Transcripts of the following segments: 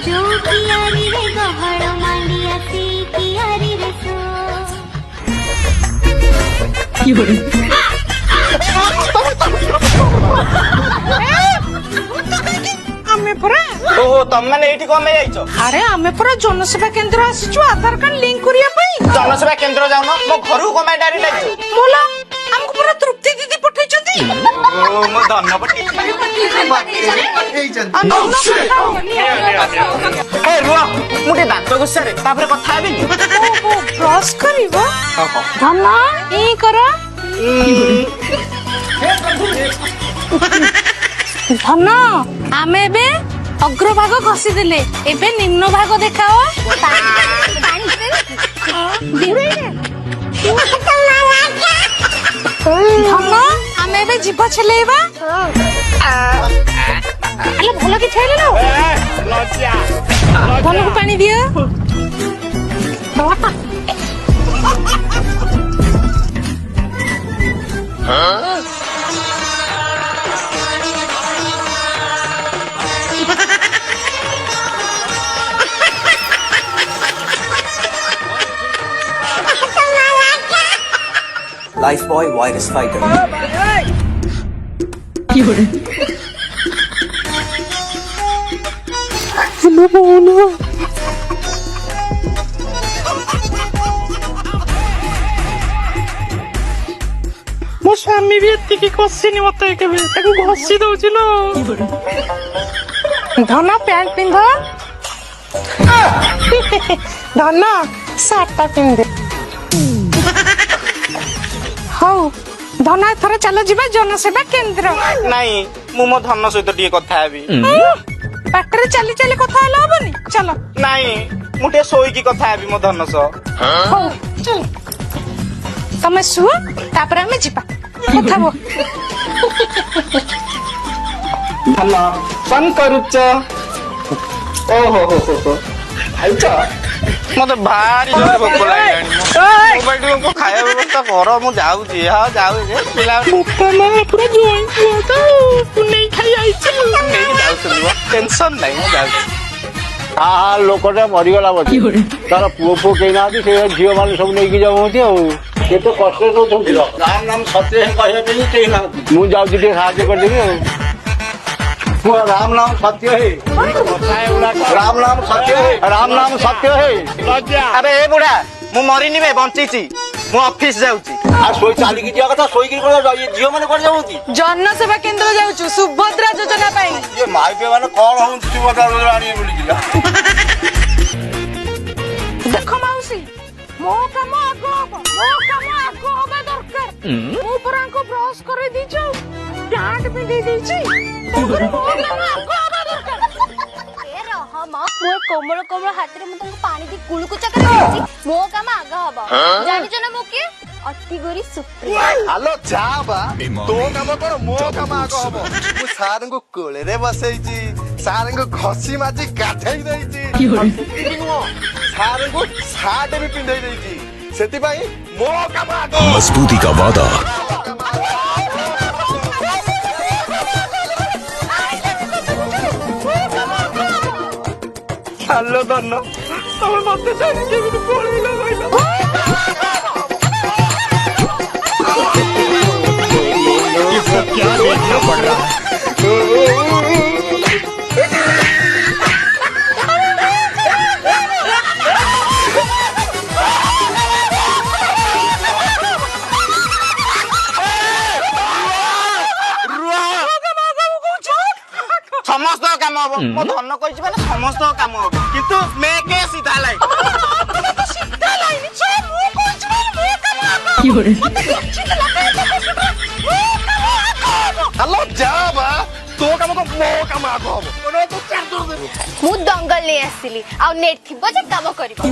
जो कियारी रे गहड़ मांडिया से कियारी रे सो आमे परा ओहो तमने एठी कमे जाइछो अरे आमे परा जनसेवा केंद्र आसीछु आधार कार्ड लिंक करिया पई जनसेवा केंद्र जाउनो मो घरु कमे डायरेक्ट आइछो मोला हमको पूरा तृप्ति दीदी पठाइछथि ओ मो धन्यपटी ए रुआ मुटे दांत गुस्सारे तापरे कथा हेबी ब्रश करिवो धन ई कर धन आमे बे अग्रभाग घसी देले एबे निम्न भाग देखाओ धन आमे बे जीभ छलेबा अरे भलो कि छेले लो भलो को पानी दियो Lifebuoy Virus Fighter. ମୋ ସ୍ୱାମୀ ବି ଏତିକି କଷିନି ମତେ କେବେ ତାକୁ ଘଷି ଦଉଛି ଲୋ ଧନ ପ୍ୟାଣ୍ଟ ପିନ୍ଧ ଧନ ସାର୍ଟଟା ପିନ୍ଧେ ହଉ ଧନ ଏଥର ଚାଲ ଯିବା ଜନସେବା କେନ୍ଦ୍ର ନାଇଁ ମୁଁ ମୋ ଧନ ସହିତ ଟିକେ କଥା ହେବି ବାଟରେ ଚାଲି ଚାଲି କଥା ହେଲେ ହବନି ଚାଲ ନାଇଁ ମୁଁ ଟିକେ ଶୋଇକି କଥା ହେବି ମୋ ଧନ ସହ ହଉ ଚାଲ ତମେ ଶୁଅ ତାପରେ ଆମେ ଯିବା କଥା ହବ ଧନ କଣ କରୁଛ ଓହୋ ହୋ ହୋ ଖାଇଛ ମତେ ଭାରି ଜୋରେ ଭୋକ ଲାଗିଲାଣି ମୋ ପାଇଁ ଟିକେ ଖାଇବା ବ୍ୟବସ୍ଥା କର ମୁଁ ଯାଉଛି ହଁ ଯାଉଛି ପିଲା ପୁରା ଜୋଇଁ ପୁଅ ତ ନେଇ ଖାଇ ଆଇଛି ନେଇକି ଯାଉଛନ୍ତି ଟେନସନ ନାହିଁ ମୁଁ ଯାଉଛି ଲୋକଟା ମରିଗଲା ବୋଧେ ତାର ପୁଅ କେହି ନାହାନ୍ତି ସେ ଝିଅ ମାନେ ସବୁ ନେଇକି ଯାଉଛନ୍ତି ଆଉ କେତେ କଷ୍ଟରେ ରହୁଛନ୍ତି ରାମ ନାମ ସତ୍ୟ କହିବା ପାଇଁ କେହି ନାହାନ୍ତି ମୁଁ ଯାଉଛି ଟିକେ ସାହାଯ୍ୟ କରିଦେବି ଆଉ राम नाम सत्य है राम नाम सत्य है राम नाम सत्य है अरे ए बुढ़ा मु मरिनी बे बंचीची मु ऑफिस जाउची आ सोई चाली की दिया कथा सोई की कोला ये जियो माने कोन जाउची जनसेवा केंद्र जाउछु सुभद्रा योजना पाई ये माई पे माने कोन होउची सुभद्रा योजना आनी बोली किला देखो माउसी मो काम आगो होबा दरकार मु परांको ब्रश करे दीचो प्यांट भी दे दीची तोरे मो काम आगो होबा दरकार कोमल कोमल हाथ रे मु तुमको पानी दी कुलकुचा कर देछि मो काम आगा हबो जानि जने मु के अति गोरी सुप्रिया हेलो जा बा तो काम कर मो काम आगो हबो मु सारन को कोले रे बसैछि सारन को घसी माजी गाधै दैछि सारन को साट भी पिंधै दैछि सेति भाई मो काम आगो मजबूती का वादा हेलो धन तमे मते जानि केबि पळिला गइला इसको क्या देखना पड़ रहा है समस्त काम हबो मो धन कहिछि माने समस्त काम हबो किंतु मे के सीधा लाइन सीधा लाइन छे मु कहिछि मो काम आगो की होरे हेलो जा बा तो काम को मो काम आगो हबो ओने तो चार दूर दे मु दंगल ले आसिली आ नेट थिबो जे काम करिबो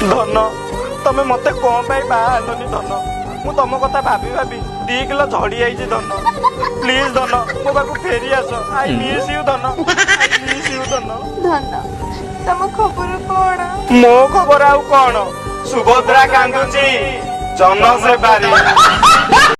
धन तमे मते कोन पाई बाहलनी धन मु तम कथा भाबी भाबी 2 किलो झड़ी आइछि धन प्लीज धन मो बाकू फेरी आसो आई मिस यू धन धन तम खबर कोन मो खबर आउ कोन सुभद्रा कांदुची जनसेबारी